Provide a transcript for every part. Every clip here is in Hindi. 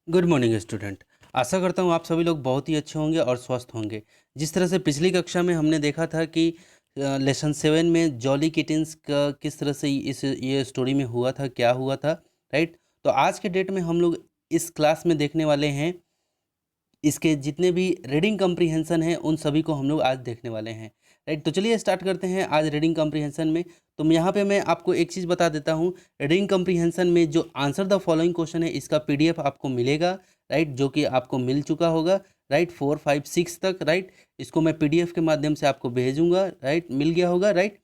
Good morning student. आशा करता हूँ आप सभी लोग बहुत ही अच्छे होंगे और स्वस्थ होंगे। जिस तरह से पिछली कक्षा में हमने देखा था कि लेसन 7 में जॉली किटेंस का किस तरह से ये स्टोरी में हुआ था, क्या हुआ था, राइट। तो आज के डेट में हम लोग इस क्लास में देखने वाले हैं इसके जितने भी रीडिंग कम्प्रीहेंशन हैं उन सभी को हम लोग आज देखने वाले हैं, राइट। तो चलिए स्टार्ट करते हैं आज रीडिंग कम्प्रीहेंशन में। तो यहाँ पे मैं आपको एक चीज़ बता देता हूँ, रीडिंग कम्प्रीहेंशन में जो आंसर द फॉलोइंग क्वेश्चन है इसका पीडीएफ आपको मिलेगा, राइट, जो कि आपको मिल चुका होगा, राइट, 4, 5, 6 तक, राइट। इसको मैं पीडीएफ के माध्यम से आपको भेजूंगा, राइट, मिल गया होगा, राइट।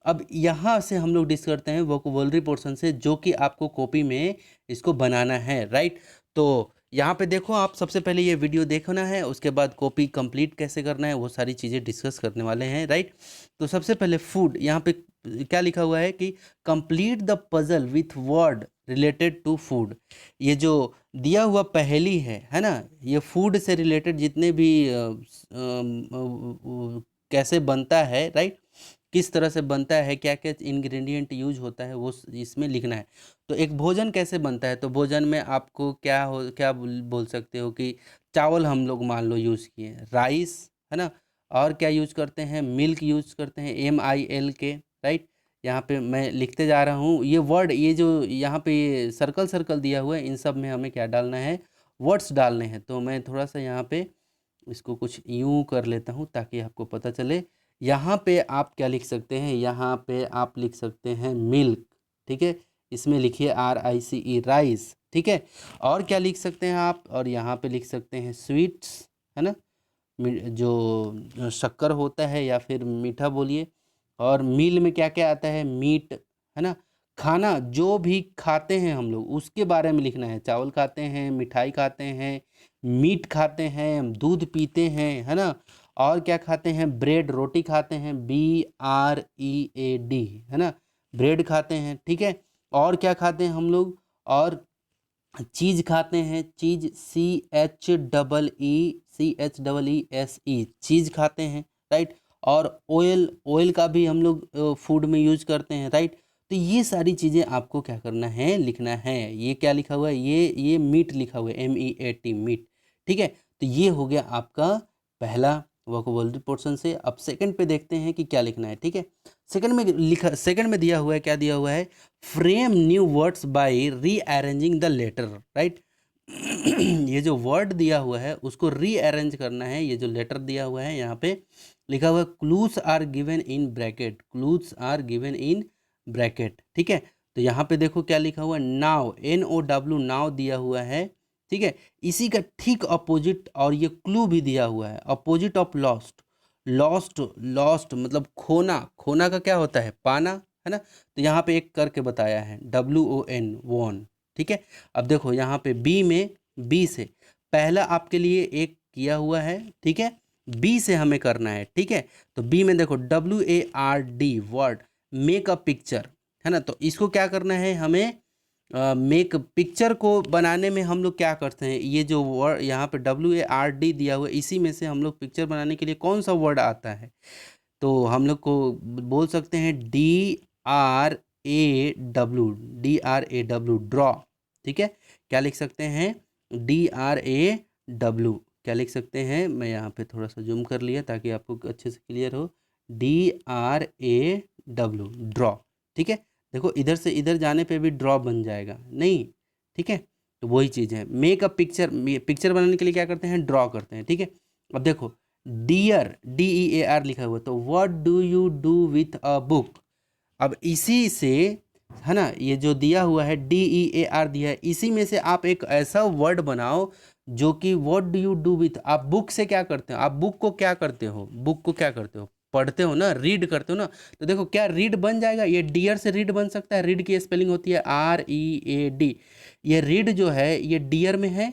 अब यहाँ से हम लोग डिस्कस करते हैं वोकैबुलरी पोर्शन से, जो कि आपको कॉपी में इसको बनाना है, राइट। तो यहाँ पे देखो, आप सबसे पहले ये वीडियो देखना है, उसके बाद कॉपी कंप्लीट कैसे करना है वो सारी चीज़ें डिस्कस करने वाले हैं, राइट। तो सबसे पहले फूड, यहाँ पे क्या लिखा हुआ है कि complete the puzzle with word related to food. ये जो दिया हुआ पहेली है ना, ये फूड से रिलेटेड जितने भी कैसे बनता है, राइट, किस तरह से बनता है, क्या क्या इंग्रेडिएंट यूज होता है वो इसमें लिखना है। तो एक भोजन कैसे बनता है, तो भोजन में आपको क्या बोल सकते हो कि चावल हम लोग मान लो यूज़ किए, राइस, है ना, और क्या यूज करते हैं, मिल्क यूज करते हैं, MILK, राइट। यहाँ पे मैं लिखते जा रहा हूँ ये वर्ड, ये जो यहाँ पे ये सर्कल सर्कल दिया हुआ है, इन सब में हमें क्या डालना है, वर्ड्स डालने हैं। तो मैं थोड़ा सा यहाँ पे इसको कुछ यूं कर लेता हूँ ताकि आपको पता चले। यहाँ पे आप क्या लिख सकते हैं, यहाँ पे आप लिख सकते हैं मिल्क, ठीक है, इसमें लिखिए RICE, राइस, ठीक है। और क्या लिख सकते हैं आप, और यहाँ पे लिख सकते हैं स्वीट्स, है ना, जो शक्कर होता है या फिर मीठा बोलिए। और मील में क्या क्या आता है, मीट, है ना, खाना जो भी खाते हैं हम लोग उसके बारे में लिखना है। चावल खाते हैं, मिठाई खाते हैं, मीट खाते हैं, दूध पीते हैं, है ना, और क्या खाते हैं, ब्रेड, रोटी खाते हैं, BREAD, है ना, ब्रेड खाते हैं, ठीक है। और क्या खाते हैं हम लोग, और चीज़ खाते हैं, चीज़, CHEESE, चीज़ खाते हैं, राइट। और ऑयल, ऑयल का भी हम लोग फूड में यूज करते हैं, राइट। तो ये सारी चीज़ें आपको क्या करना है, लिखना है। ये क्या लिखा हुआ है, ये मीट लिखा हुआ है, MEAT, मीट, ठीक है। तो ये हो गया आपका पहला वोकैबुलरी पोर्शन से। अब सेकंड पे देखते हैं कि क्या लिखना है, ठीक है। सेकंड में दिया हुआ है, क्या दिया हुआ है, frame new words by rearranging the letter, right. ये जो वर्ड दिया हुआ है उसको रीअरेंज करना है। ये जो लेटर दिया हुआ है यहाँ पे लिखा हुआ है clues are given in bracket, clues are given in bracket, ठीक है। तो यहाँ पे देखो क्या लिखा हुआ है, नाउ, NOW, नाउ दिया हुआ है, ठीक है। इसी का ठीक अपोजिट, और ये क्लू भी दिया हुआ है, opposite of lost, lost, lost मतलब खोना, खोना का क्या होता है, पाना, है ना। तो यहाँ पे एक करके बताया है, WON, वॉन, ठीक है। अब देखो यहाँ पे बी से पहला आपके लिए एक किया हुआ है, ठीक है, बी से हमें करना है, ठीक है। तो बी में देखो WARD, word, make a picture, है ना। तो इसको क्या करना है हमें, मेक पिक्चर को बनाने में हम लोग क्या करते हैं, ये जो वर्ड यहाँ पे WARD दिया हुआ है इसी में से हम लोग पिक्चर बनाने के लिए कौन सा वर्ड आता है, तो हम लोग को बोल सकते हैं DRAW, DRAW, ड्रॉ, ठीक है। क्या लिख सकते हैं, DRAW, क्या लिख सकते हैं, मैं यहाँ पे थोड़ा सा जूम कर लिया ताकि आपको अच्छे से क्लियर हो, DRAW, ड्रॉ, ठीक है। देखो इधर से इधर जाने पे भी ड्रॉ बन जाएगा नहीं, ठीक है। तो वही चीज़ है, मेक अ पिक्चर, पिक्चर बनाने के लिए क्या करते हैं, ड्रॉ करते हैं, ठीक है। अब देखो डियर, DEAR लिखा हुआ, तो what do you do with a book. अब इसी से, है ना, ये जो दिया हुआ है DEAR दिया है, इसी में से आप एक ऐसा वर्ड बनाओ जो कि what do you do with, आप बुक से क्या करते हो, आप बुक को क्या करते हो, बुक को क्या करते हो, पढ़ते हो ना, रीड करते हो ना। तो देखो क्या रीड बन जाएगा, ये डियर से रीड बन सकता है, रीड की स्पेलिंग होती है READ। ये रीड जो है ये डियर में है,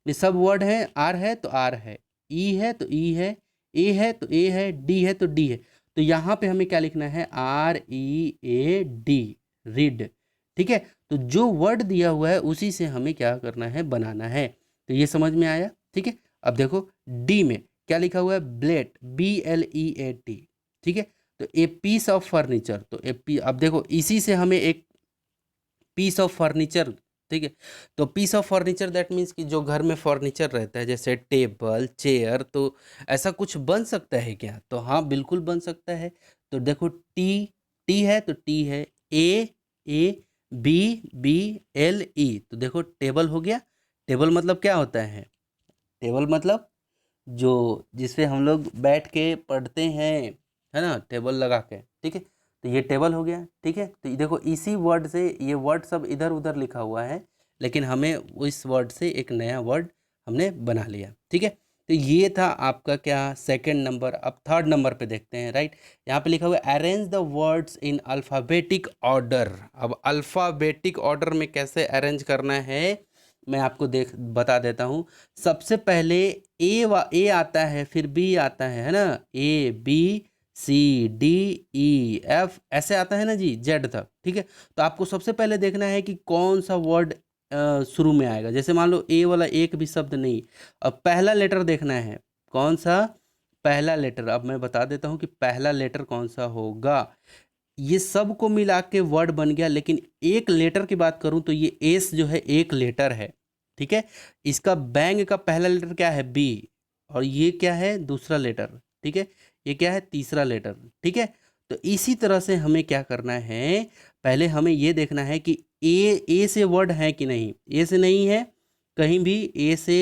ये सब वर्ड है, आर है तो आर है, ई है तो ई है, ए है तो ए है, डी है तो डी है। तो यहाँ पे हमें क्या लिखना है, READ, रीड, ठीक है। तो जो वर्ड दिया हुआ है उसी से हमें क्या करना है, बनाना है। तो ये समझ में आया, ठीक है। अब देखो डी में क्या लिखा हुआ है, ब्लेट, BLEAT, ठीक है। तो ए पीस ऑफ फर्नीचर, तो अब देखो इसी से हमें एक पीस ऑफ फर्नीचर ठीक है। तो piece of furniture that means कि जो घर में फर्नीचर रहता है जैसे टेबल चेयर, तो ऐसा कुछ बन सकता है क्या? तो हाँ बिल्कुल बन सकता है। तो देखो टी, टी है तो टी है, A B B L E, तो देखो टेबल हो गया। टेबल मतलब क्या होता है? टेबल मतलब जो जिसपे हम लोग बैठ के पढ़ते हैं, है ना, टेबल लगा के, ठीक है। तो ये टेबल हो गया, ठीक है। तो ये देखो इसी वर्ड से ये वर्ड सब इधर उधर लिखा हुआ है, लेकिन हमें इस वर्ड से एक नया वर्ड हमने बना लिया, ठीक है। तो ये था आपका क्या, सेकंड नंबर। अब थर्ड नंबर पे देखते हैं, राइट। यहाँ पे लिखा हुआ है arrange the words in alphabetic order. अब अल्फ़ाबेटिक ऑर्डर में कैसे अरेंज करना है मैं आपको बता देता हूँ। सबसे पहले ए आता है, फिर बी आता है ना, A B C D E F ऐसे आता है ना जी, जेड तक, ठीक है। तो आपको सबसे पहले देखना है कि कौन सा वर्ड शुरू में आएगा। जैसे मान लो ए वाला एक भी शब्द नहीं, अब पहला लेटर देखना है कौन सा, पहला लेटर। अब मैं बता देता हूँ कि पहला लेटर कौन सा होगा। ये सब को मिला के वर्ड बन गया, लेकिन एक लेटर की बात करूं तो ये एस जो है एक लेटर है, ठीक है। इसका बैंग का पहला लेटर क्या है, बी, और ये क्या है दूसरा लेटर, ठीक है। ये क्या है तीसरा लेटर, ठीक है। तो इसी तरह से हमें क्या करना है, पहले हमें ये देखना है कि ए से वर्ड है कि नहीं। ए से नहीं है कहीं भी, ए से,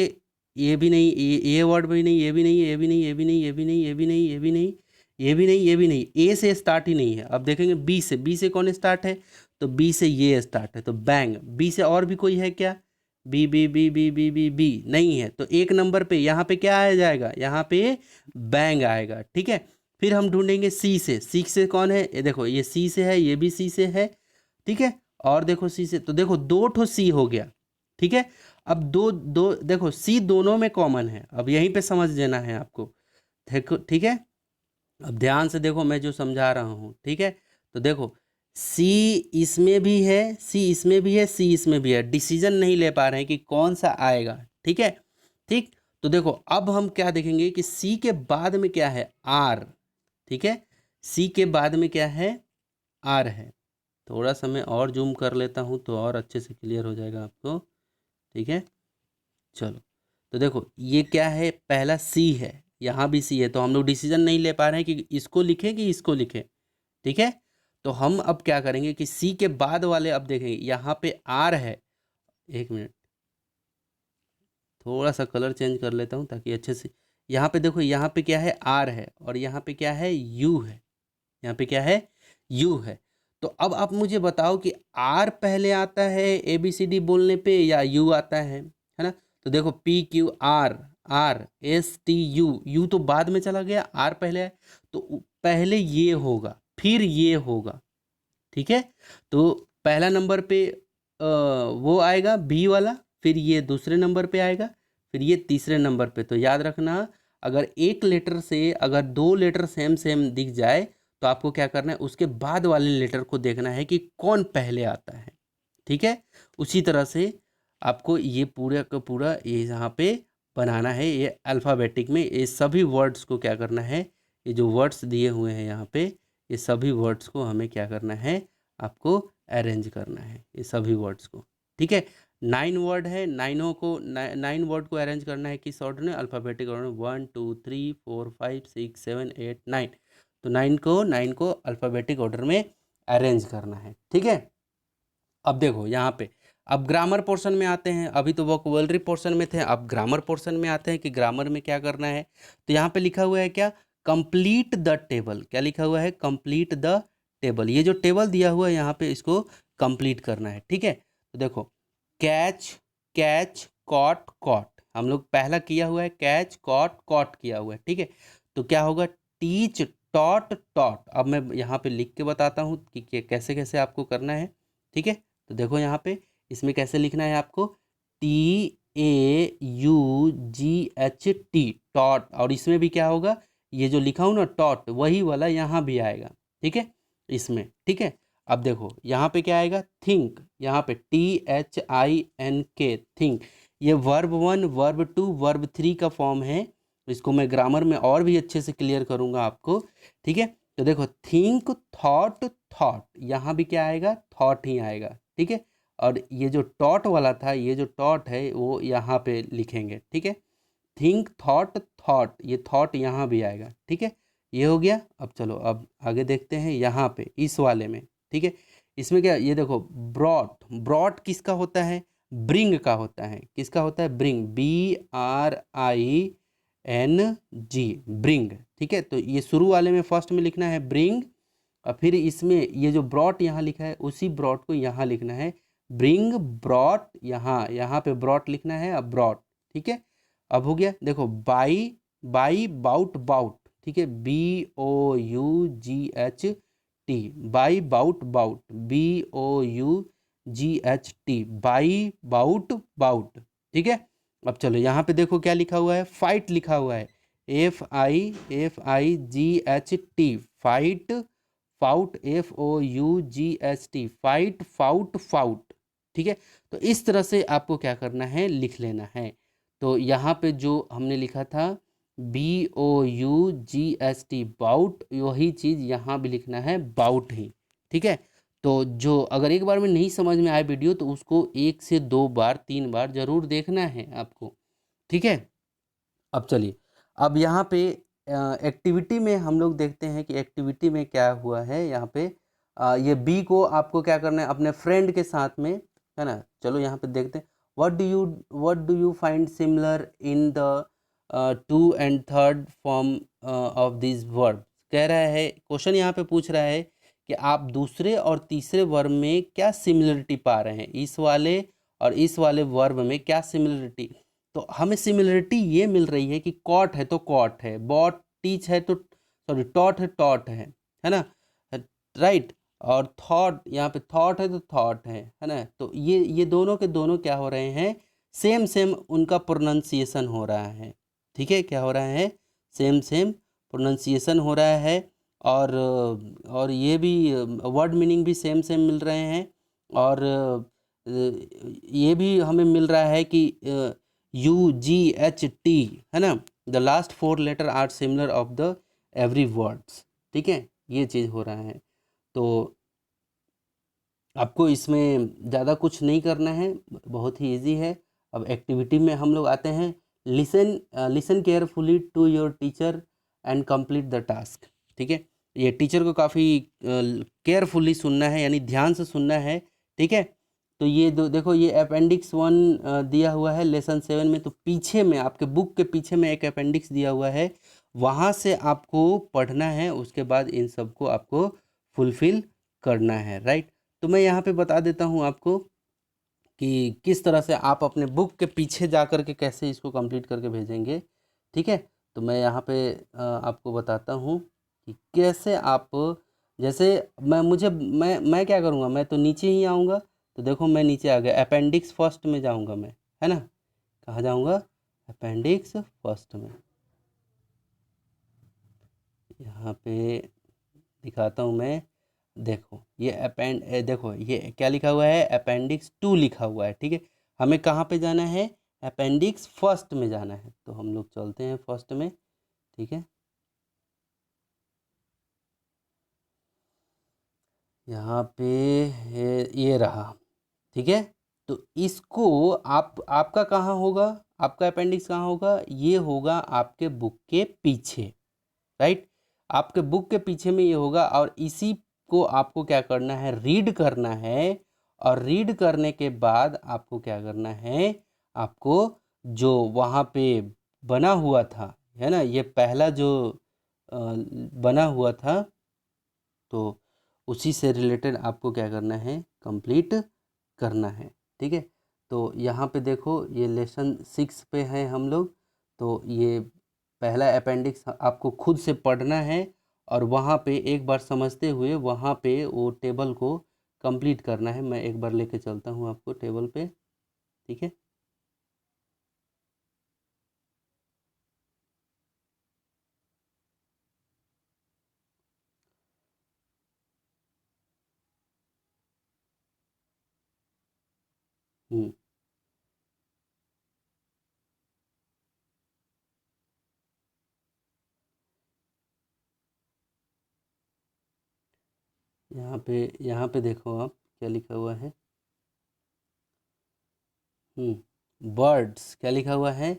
ये भी नहीं, ए वर्ड भी नहीं, ये भी नहीं, ये भी नहीं, ये भी नहीं, ये भी नहीं, ये भी नहीं, ये भी नहीं, ये भी नहीं, ये भी नहीं, ए से स्टार्ट ही नहीं है। अब देखेंगे बी से, बी से कौन स्टार्ट है, तो बी से ये स्टार्ट है, तो बैंग। बी से और भी कोई है क्या, B B B B B B B नहीं है, तो एक नंबर पे यहाँ पे क्या आ जाएगा, यहाँ पे बैंग आएगा, ठीक है। फिर हम ढूंढेंगे सी से, सी से कौन है, ये देखो ये सी से है, ये भी सी से है, ठीक है। और देखो सी से, तो देखो दो ठो सी हो गया, ठीक है। अब दो दो देखो सी दोनों में कॉमन है, अब यहीं पे समझ लेना है आपको, देखो ठीक है। अब ध्यान से देखो मैं जो समझा रहा हूँ, ठीक है। तो देखो सी इसमें भी है, सी इसमें भी है, सी इसमें भी है, डिसीजन नहीं ले पा रहे हैं कि कौन सा आएगा, ठीक है। ठीक, तो देखो अब हम क्या देखेंगे कि सी के बाद में क्या है, आर, ठीक है। सी के बाद में क्या है, आर है। थोड़ा सा मैं और जूम कर लेता हूँ तो और अच्छे से क्लियर हो जाएगा आपको, ठीक है। चलो, तो देखो ये क्या है, पहला सी है, यहाँ भी सी है, तो हम लोग डिसीजन नहीं ले पा रहे हैं कि इसको लिखें कि इसको लिखें, ठीक है। तो हम अब क्या करेंगे कि सी के बाद वाले अब देखेंगे, यहाँ पे आर है, एक मिनट थोड़ा सा कलर चेंज कर लेता हूँ ताकि अच्छे से, यहाँ पे देखो यहाँ पे क्या है, आर है, और यहाँ पे क्या है, यू है, यहाँ पे क्या है, यू है। तो अब आप मुझे बताओ कि आर पहले आता है ए बी सी डी बोलने पे या यू आता है ना। तो देखो P Q R, R S T U, you तो बाद में चला गया, आर पहले है, तो पहले ये होगा फिर ये होगा, ठीक है। तो पहला नंबर पे वो आएगा बी वाला, फिर ये दूसरे नंबर पे आएगा, फिर ये तीसरे नंबर पे। तो याद रखना, अगर एक लेटर से अगर दो लेटर सेम सेम दिख जाए तो आपको क्या करना है, उसके बाद वाले लेटर को देखना है कि कौन पहले आता है, ठीक है। उसी तरह से आपको ये पूरा का पूरा ये यहाँ पे बनाना है, ये अल्फ़ाबेटिक में ये सभी वर्ड्स को क्या करना है, ये जो वर्ड्स दिए हुए हैं यहाँ पे, ये सभी वर्ड्स को हमें क्या करना है, आपको अरेंज करना है ये सभी वर्ड्स को, ठीक है। 9 वर्ड है, नाइन वर्ड को अरेंज करना है किस ऑर्डर में, अल्फ़ाबेटिक ऑर्डर में, 1 2 3 4 5 6 7 8 9। तो 9 को अल्फ़ाबेटिक ऑर्डर में अरेंज करना है, ठीक है। अब देखो यहाँ पे, अब ग्रामर पोर्शन में आते हैं, अभी तो वोकैबुलरी पोर्शन में थे, अब ग्रामर पोर्शन में आते हैं कि ग्रामर में क्या करना है। तो यहाँ पे लिखा हुआ है क्या, कंप्लीट द टेबल, क्या लिखा हुआ है, कंप्लीट द टेबल। ये जो टेबल दिया हुआ है यहाँ पे इसको कंप्लीट करना है, ठीक है। तो देखो कैच, कैच कॉट कॉट, हम लोग पहला किया हुआ है, कैच कॉट कॉट किया हुआ है, ठीक है। तो क्या होगा, टीच टॉट टॉट। अब मैं यहाँ पे लिख के बताता हूँ कि कैसे कैसे आपको करना है, ठीक है। तो देखो यहाँ पे इसमें कैसे लिखना है आपको, T A you ji H T, taught. और इसमें भी क्या होगा, ये जो लिखा हूँ ना टॉट, वही वाला यहाँ भी आएगा, ठीक है, इसमें, ठीक है। अब देखो यहाँ पे क्या आएगा, थिंक, यहाँ पे THINK, थिंक। ये वर्ब 1 वर्ब 2 वर्ब 3 का फॉर्म है, इसको मैं ग्रामर में और भी अच्छे से क्लियर करूँगा आपको, ठीक है। तो देखो थिंक थॉट थॉट, यहाँ भी क्या आएगा, थॉट ही आएगा, ठीक है। और ये जो टॉट वाला था, ये जो टॉट है वो यहाँ पे लिखेंगे, ठीक है। थिंक, थॉट, थॉट, ये थॉट यहाँ भी आएगा, ठीक है। ये हो गया। अब चलो अब आगे देखते हैं यहाँ पे इस वाले में, ठीक है। इसमें क्या, ये देखो ब्रॉट, ब्रॉट किसका होता है, ब्रिंग का होता है। किसका होता है, ब्रिंग, BRING, ब्रिंग, ठीक है। तो ये शुरू वाले में फर्स्ट में लिखना है ब्रिंग, और फिर इसमें ये जो ब्रॉट यहाँ लिखा है उसी ब्रॉट को यहाँ लिखना है ब्रिंग, ब्रॉट, यहाँ यहाँ पे ब्रॉट लिखना है, अब ब्रॉट, ठीक है। अब हो गया, देखो बाई, बाई, बाउट, बाउट, ठीक है, BOUGHT, by, bought, bought, BOUGHT, by, bought, bought, ठीक है। अब चलो यहाँ पे देखो क्या लिखा हुआ है, फाइट लिखा हुआ है, FIGHT, fight, fought, FOUGHT, fight, fought, fought, ठीक है। तो इस तरह से आपको क्या करना है, लिख लेना है। तो यहाँ पे जो हमने लिखा था BOUGHT, बाउट, वही चीज़ यहाँ भी लिखना है बाउट ही, ठीक है। तो जो अगर एक बार में नहीं समझ में आए वीडियो तो उसको 1 से 2 बार 3 बार ज़रूर देखना है आपको, ठीक है। अब चलिए, अब यहाँ पे एक्टिविटी में हम लोग देखते हैं कि एक्टिविटी में क्या हुआ है। यहाँ पे ये बी को आपको क्या करना है, अपने फ्रेंड के साथ में, है ना। चलो यहाँ पे देखते हैं, what do you find similar in the 2 and 3rd form of this verb. कह रहा है, क्वेश्चन यहाँ पे पूछ रहा है कि आप दूसरे और तीसरे वर्ब में क्या सिमिलरिटी पा रहे हैं, इस वाले और इस वाले वर्ब में क्या सिमिलरिटी। तो हमें सिमिलरिटी ये मिल रही है कि कॉट है तो कॉट है, बॉट, टीच है तो, सॉरी, टॉट है, टॉट है ना, राइट। और थॉट, यहाँ पे थॉट है तो थॉट है ना। तो ये दोनों के दोनों क्या हो रहे हैं, सेम सेम उनका प्रोनाउंसिएशन हो रहा है, ठीक है। क्या हो रहा है, सेम सेम प्रोनाउंसिएशन हो रहा है। और ये भी वर्ड मीनिंग भी सेम सेम मिल रहे हैं। और ये भी हमें मिल रहा है कि UGHT, है ना, the last 4 letter are similar of the every words, ठीक है। ये चीज़ हो रहा है। तो आपको इसमें ज़्यादा कुछ नहीं करना है, बहुत ही इजी है। अब एक्टिविटी में हम लोग आते हैं, listen carefully to your teacher and complete the task, ठीक है। ये टीचर को काफ़ी केयरफुली सुनना है, यानी ध्यान से सुनना है, ठीक है। तो ये देखो, ये अपेंडिक्स 1 दिया हुआ है लेसन 7 में। तो पीछे में आपके बुक के पीछे में एक अपेंडिक्स दिया हुआ है, वहाँ से आपको पढ़ना है, उसके बाद इन सबको आपको फुलफिल करना है, राइट। तो मैं यहाँ पे बता देता हूँ आपको कि किस तरह से आप अपने बुक के पीछे जा कर के कैसे इसको कंप्लीट करके भेजेंगे, ठीक है। तो मैं यहाँ पे आपको बताता हूँ कि कैसे आप, जैसे मैं क्या करूँगा, मैं तो नीचे ही आऊँगा। तो देखो मैं नीचे आ गया, अपेंडिक्स फर्स्ट में जाऊँगा मैं, है ना। कहाँ जाऊँगा, अपेंडिक्स फर्स्ट में। यहाँ पे दिखाता हूँ मैं, देखो ये देखो ये क्या लिखा हुआ है, अपेंडिक्स 2 लिखा हुआ है, ठीक है। हमें कहाँ पे जाना है, अपेंडिक्स फर्स्ट में जाना है। तो हम लोग चलते हैं फर्स्ट में, ठीक है। यहाँ पे ये रहा, ठीक है। तो इसको आपका कहाँ होगा, आपका अपेंडिक्स कहाँ होगा, ये होगा आपके बुक के पीछे, राइट। आपके बुक के पीछे में ये होगा, और इसी को आपको क्या करना है, रीड करना है। और रीड करने के बाद आपको क्या करना है, आपको जो वहाँ पे बना हुआ था, है ना, ये पहला जो बना हुआ था, तो उसी से रिलेटेड आपको क्या करना है, कंप्लीट करना है, ठीक है। तो यहाँ पे देखो, ये लेसन 6 पे हैं हम लोग। तो ये पहला अपेंडिक्स आपको खुद से पढ़ना है, और वहाँ पे एक बार समझते हुए वहाँ पे वो टेबल को कंप्लीट करना है। मैं एक बार लेके चलता हूँ आपको टेबल पे, ठीक है। हम्म यहाँ पे देखो आप क्या लिखा हुआ है, बर्ड्स क्या लिखा हुआ है,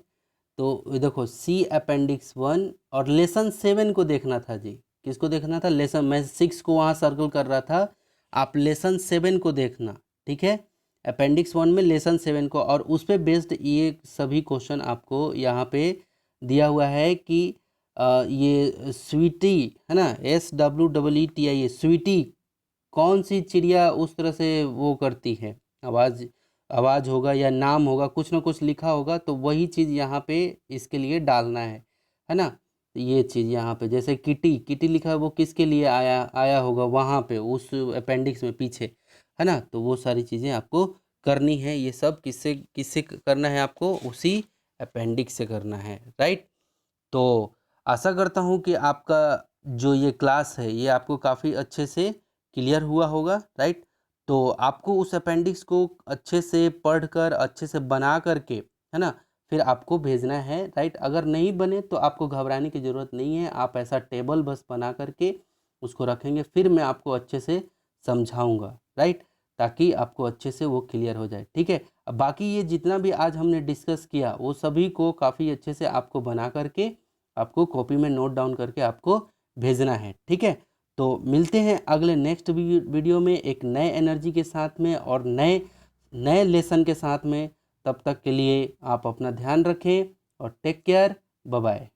तो देखो सी अपेंडिक्स 1 और लेसन 7 को देखना था जी। किसको देखना था? लेसन, मैं 6 को वहाँ सर्कल कर रहा था, आप लेसन 7 को देखना, ठीक है। अपेंडिक्स 1 में लेसन 7 को, और उस पर बेस्ड ये सभी क्वेश्चन आपको यहाँ पे दिया हुआ है कि ये स्वीटी है ना, SWEETI, स्वीटी कौन सी चिड़िया उस तरह से वो करती है, आवाज़ आवाज़ होगा या नाम होगा, कुछ ना कुछ लिखा होगा, तो वही चीज़ यहाँ पे इसके लिए डालना है ना। तो ये चीज़ यहाँ पे जैसे किटी, किटी लिखा है, वो किसके लिए आया आया होगा वहाँ पे उस अपेंडिक्स में पीछे, है ना। तो वो सारी चीज़ें आपको करनी है, ये सब किससे किससे करना है आपको? उसी अपेंडिक्स से करना है, राइट। तो आशा करता हूँ कि आपका जो ये क्लास है ये आपको काफ़ी अच्छे से क्लियर हुआ होगा, राइट। तो आपको उस अपेंडिक्स को अच्छे से पढ़कर, अच्छे से बना करके, है ना, फिर आपको भेजना है, राइट। अगर नहीं बने तो आपको घबराने की ज़रूरत नहीं है, आप ऐसा टेबल बस बना करके उसको रखेंगे, फिर मैं आपको अच्छे से समझाऊंगा, राइट, ताकि आपको अच्छे से वो क्लियर हो जाए, ठीक है। अब बाकी ये जितना भी आज हमने डिस्कस किया वो सभी को काफ़ी अच्छे से आपको बना करके आपको कॉपी में नोट डाउन करके आपको भेजना है, ठीक है। तो मिलते हैं अगले नेक्स्ट वीडियो में एक नए एनर्जी के साथ में और नए नए लेसन के साथ में। तब तक के लिए आप अपना ध्यान रखें और टेक केयर, बाय बाय।